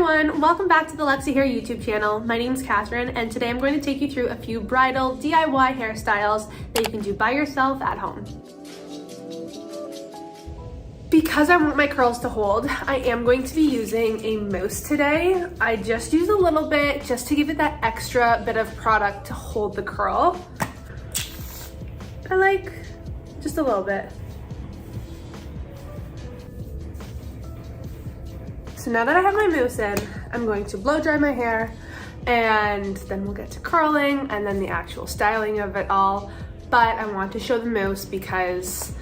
everyone, welcome back to the Luxy Hair YouTube channel. My name's Catherine and today I'm going to take you through a few bridal DIY hairstyles that you can do by yourself at home. Because I want my curls to hold, I am going to be using a mousse today. I just use a little bit just to give it that extra bit of product to hold the curl. I like just a little bit. So now that I have my mousse in, I'm going to blow dry my hair and then we'll get to curling and then the actual styling of it all. But I want to show the mousse because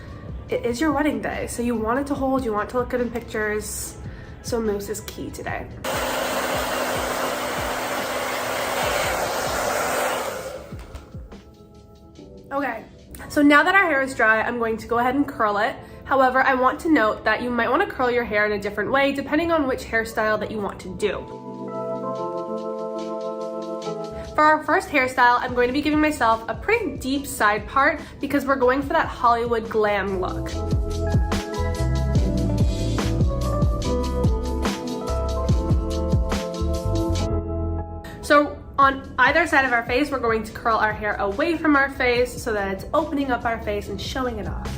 it is your wedding day. So you want it to hold, you want it to look good in pictures. So mousse is key today. Okay, so now that our hair is dry, I'm going to go ahead and curl it. However, I want to note that you might want to curl your hair in a different way depending on which hairstyle that you want to do. For our first hairstyle, I'm going to be giving myself a pretty deep side part because we're going for that Hollywood glam look. So on either side of our face, we're going to curl our hair away from our face so that it's opening up our face and showing it off.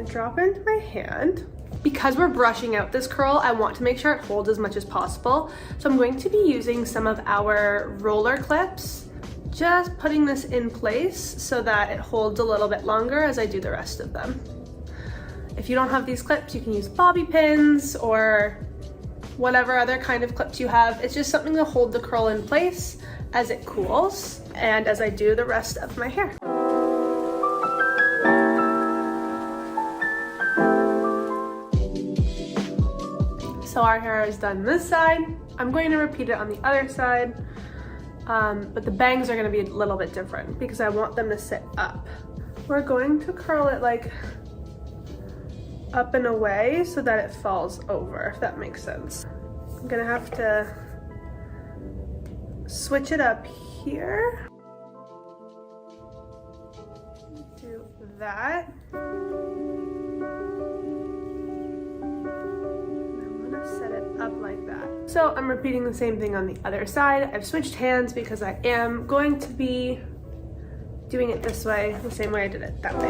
Drop into my hand. Because we're brushing out this curl, I want to make sure it holds as much as possible. So I'm going to be using some of our roller clips, just putting this in place so that it holds a little bit longer as I do the rest of them. If you don't have these clips, you can use bobby pins or whatever other kind of clips you have. It's just something to hold the curl in place as it cools and as I do the rest of my hair. So our hair is done this side. I'm going to repeat it on the other side, but the bangs are going to be a little bit different because I want them to sit up. We're going to curl it like up and away so that it falls over, if that makes sense. I'm gonna have to switch it up here. Do that. Set it up like that. So I'm repeating the same thing on the other side. I've switched hands because I am going to be doing it this way, the same way I did it that way.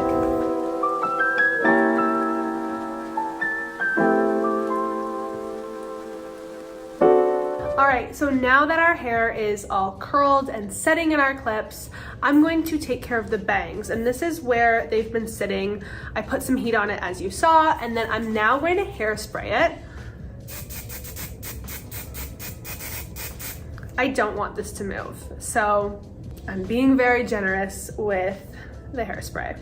All right, so now that our hair is all curled and setting in our clips, I'm going to take care of the bangs. And this is where they've been sitting. I put some heat on it as you saw, and then I'm now going to hairspray it. I don't want this to move, so I'm being very generous with the hairspray.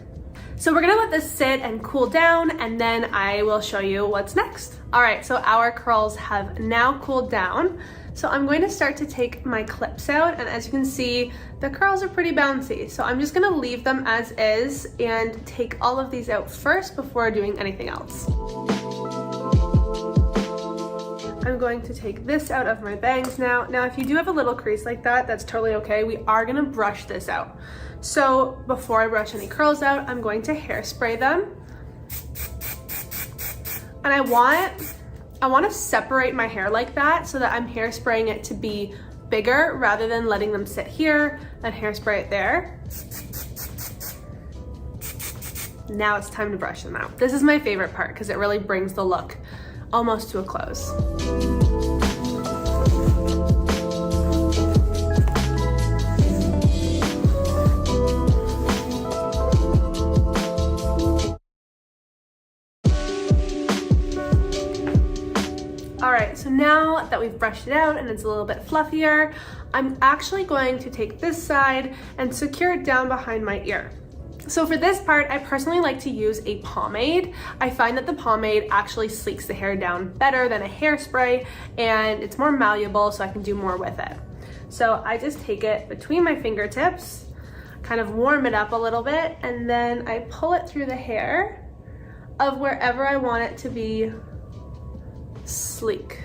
So we're gonna let this sit and cool down, and then I will show you what's next. All right, so our curls have now cooled down. So I'm going to start to take my clips out, and as you can see, the curls are pretty bouncy. So I'm just gonna leave them as is and take all of these out first before doing anything else. I'm going to take this out of my bangs now. Now, if you do have a little crease like that, that's totally okay. We are gonna brush this out. So before I brush any curls out, I'm going to hairspray them. And I want to separate my hair like that so that I'm hairspraying it to be bigger rather than letting them sit here and hairspray it there. Now it's time to brush them out. This is my favorite part because it really brings the look almost to a close. All right, so now that we've brushed it out and it's a little bit fluffier, I'm actually going to take this side and secure it down behind my ear. So for this part, I personally like to use a pomade. I find that the pomade actually sleeks the hair down better than a hairspray, and it's more malleable, so I can do more with it. So I just take it between my fingertips, kind of warm it up a little bit, and then I pull it through the hair of wherever I want it to be sleek.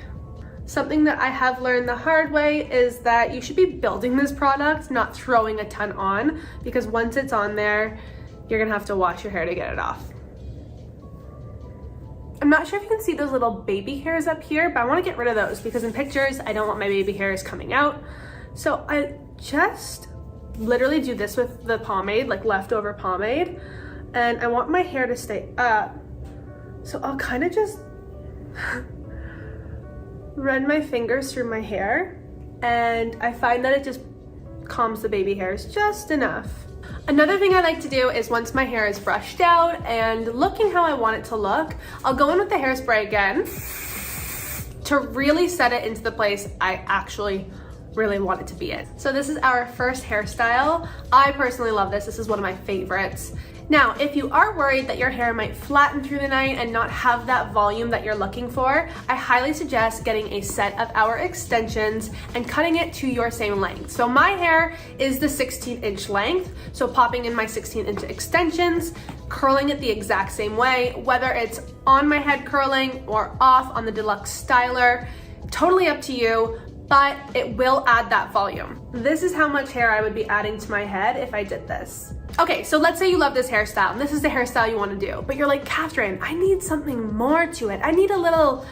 Something that I have learned the hard way is that you should be building this product, not throwing a ton on, because once it's on there, you're gonna have to wash your hair to get it off. I'm not sure if you can see those little baby hairs up here, but I want to get rid of those because in pictures, I don't want my baby hairs coming out. So I just literally do this with the pomade, like leftover pomade, and I want my hair to stay up. So I'll kind of just run my fingers through my hair, and I find that it just calms the baby hairs just enough. Another thing I like to do is once my hair is brushed out and looking how I want it to look, I'll go in with the hairspray again to really set it into the place I actually really want it to be in. So this is our first hairstyle. I personally love this. This is one of my favorites. Now, if you are worried that your hair might flatten through the night and not have that volume that you're looking for, I highly suggest getting a set of our extensions and cutting it to your same length. So my hair is the 16-inch length, so popping in my 16-inch extensions, curling it the exact same way, whether it's on my head curling or off on the deluxe styler, totally up to you, but it will add that volume. This is how much hair I would be adding to my head if I did this. Okay, so let's say you love this hairstyle and this is the hairstyle you want to do, but you're like, Catherine, I need something more to it. I need a little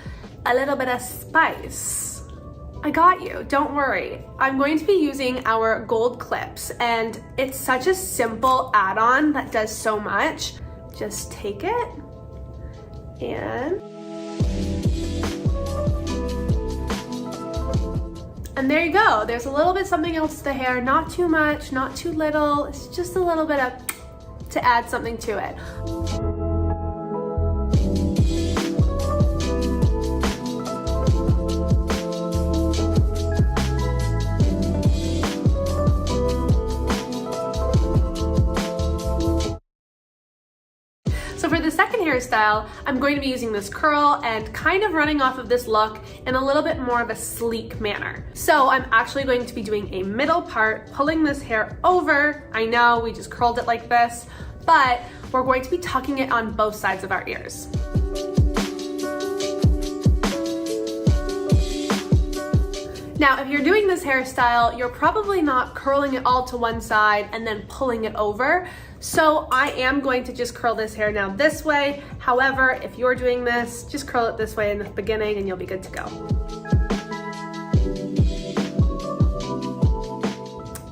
bit of spice. I got you, don't worry. I'm going to be using our gold clips, and it's such a simple add-on that does so much. Just take it and there you go. There's a little bit something else to the hair, not too much, not too little. It's just a little bit of to add something to it. So for the second hairstyle, I'm going to be using this curl and kind of running off of this look in a little bit more of a sleek manner. So I'm actually going to be doing a middle part, pulling this hair over. I know we just curled it like this, but we're going to be tucking it on both sides of our ears. Now, if you're doing this hairstyle, you're probably not curling it all to one side and then pulling it over. So I am going to just curl this hair now this way. However, if you're doing this, just curl it this way in the beginning and you'll be good to go.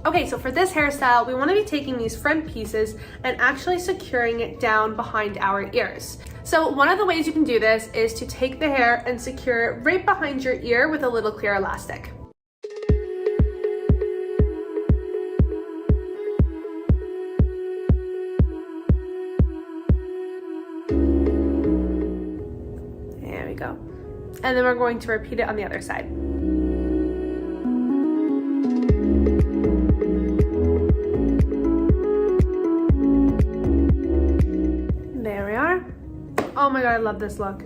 Okay, so for this hairstyle, we want to be taking these front pieces and actually securing it down behind our ears. So one of the ways you can do this is to take the hair and secure it right behind your ear with a little clear elastic. There we go. And then we're going to repeat it on the other side. There we are. Oh my god, I love this look.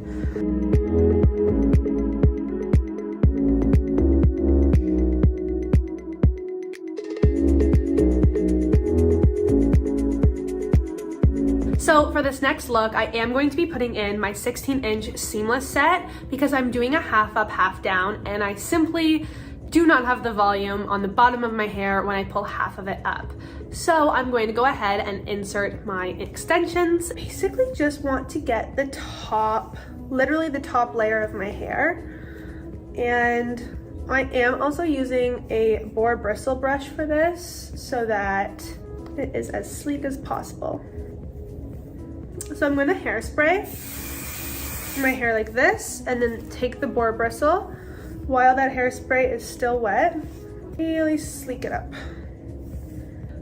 So for this next look, I am going to be putting in my 16-inch seamless set because I'm doing a half up, half down, and I simply do not have the volume on the bottom of my hair when I pull half of it up. So I'm going to go ahead and insert my extensions. Basically just want to get the top, literally the top layer of my hair. And I am also using a boar bristle brush for this so that it is as sleek as possible. So I'm gonna hairspray my hair like this and then take the boar bristle while that hairspray is still wet, really sleek it up.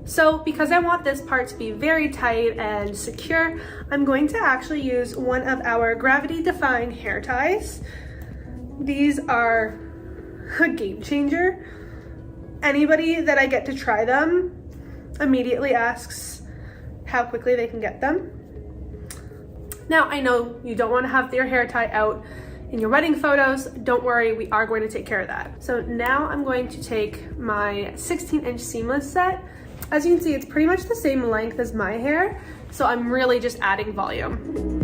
So because I want this part to be very tight and secure, I'm going to actually use one of our gravity defying hair ties. These are a game changer. Anybody that I get to try them immediately asks how quickly they can get them. Now, I know you don't want to have your hair tie out in your wedding photos. Don't worry, we are going to take care of that. So now I'm going to take my 16-inch seamless set. As you can see, it's pretty much the same length as my hair, so I'm really just adding volume.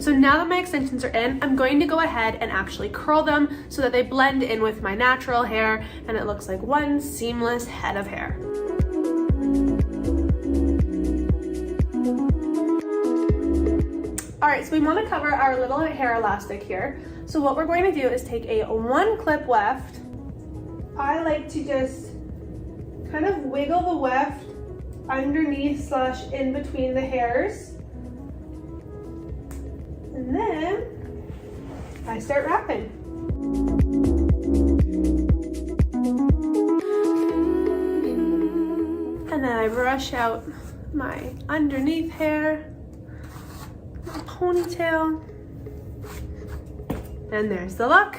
So now that my extensions are in, I'm going to go ahead and actually curl them so that they blend in with my natural hair and it looks like one seamless head of hair. All right, so we want to cover our little hair elastic here. So what we're going to do is take a 1 clip weft. I like to just kind of wiggle the weft underneath / in between the hairs. And then I start wrapping. And then I brush out my underneath hair, my ponytail, and there's the look.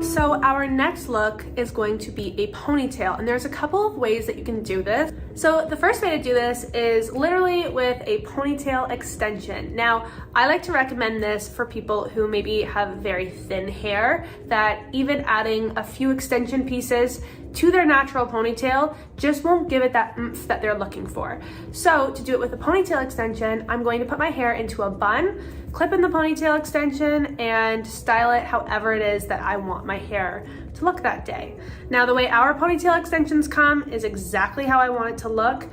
So our next look is going to be a ponytail, and there's a couple of ways that you can do this. So the first way to do this is literally with a ponytail extension. Now, I like to recommend this for people who maybe have very thin hair, that even adding a few extension pieces to their natural ponytail just won't give it that oomph that they're looking for. So to do it with a ponytail extension, I'm going to put my hair into a bun, clip in the ponytail extension, and style it however it is that I want my hair to look that day. Now, the way our ponytail extensions come is exactly how I want it to look.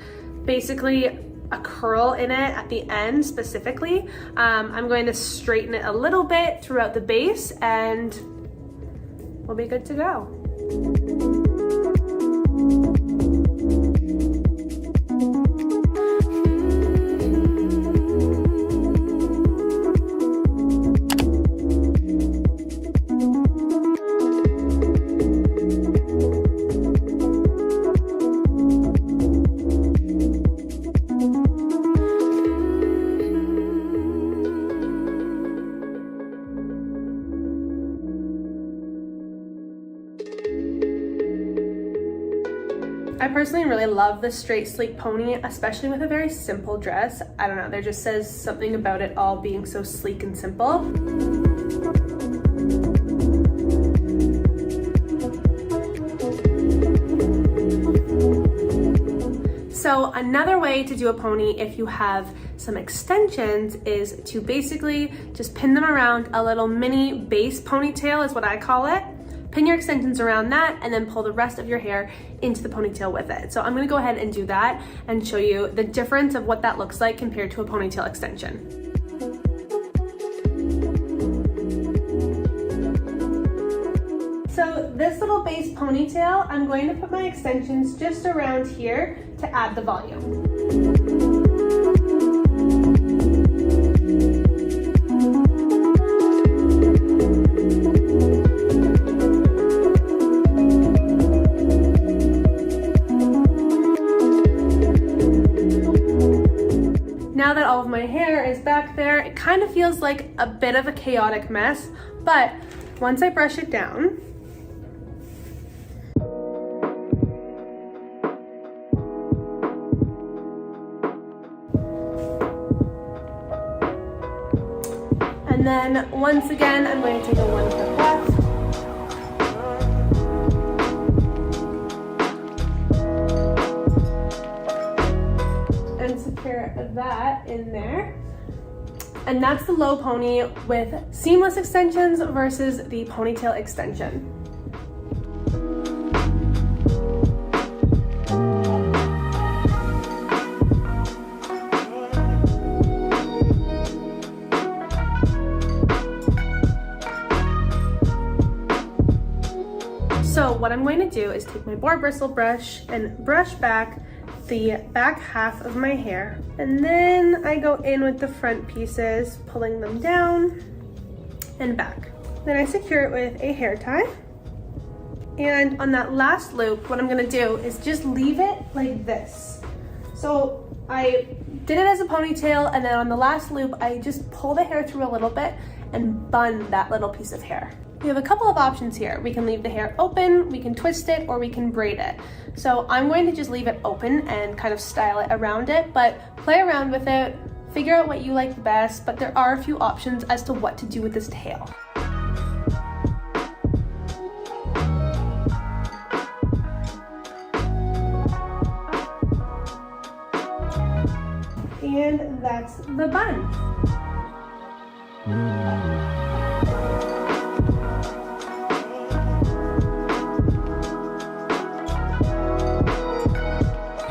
Basically, a curl in it at the end specifically. I'm going to straighten it a little bit throughout the base and we'll be good to go. I personally really love the straight sleek pony, especially with a very simple dress. I don't know, there just says something about it all being so sleek and simple. So another way to do a pony if you have some extensions is to basically just pin them around a little mini base ponytail is what I call it. Pin your extensions around that and then pull the rest of your hair into the ponytail with it. So I'm gonna go ahead and do that and show you the difference of what that looks like compared to a ponytail extension. So this little base ponytail, I'm going to put my extensions just around here to add the volume. Now that all of my hair is back there, it kind of feels like a bit of a chaotic mess, but once I brush it down, and then once again, I'm going to take a 1 clip left. And secure that in there. And that's the low pony with seamless extensions versus the ponytail extension. So what I'm going to do is take my boar bristle brush and brush back the back half of my hair, and then I go in with the front pieces, pulling them down and back. Then I secure it with a hair tie, and on that last loop what I'm going to do is just leave it like this. So I did it as a ponytail, and then on the last loop I just pull the hair through a little bit and bun that little piece of hair. We have a couple of options here. We can leave the hair open, we can twist it, or we can braid it. So I'm going to just leave it open and kind of style it around it, but play around with it, figure out what you like best, but there are a few options as to what to do with this tail. And that's the bun.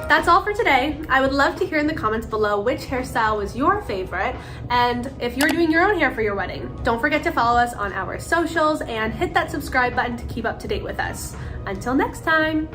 That's all for today. I would love to hear in the comments below which hairstyle was your favorite, and if you're doing your own hair for your wedding. Don't forget to follow us on our socials and hit that subscribe button to keep up to date with us. Until next time.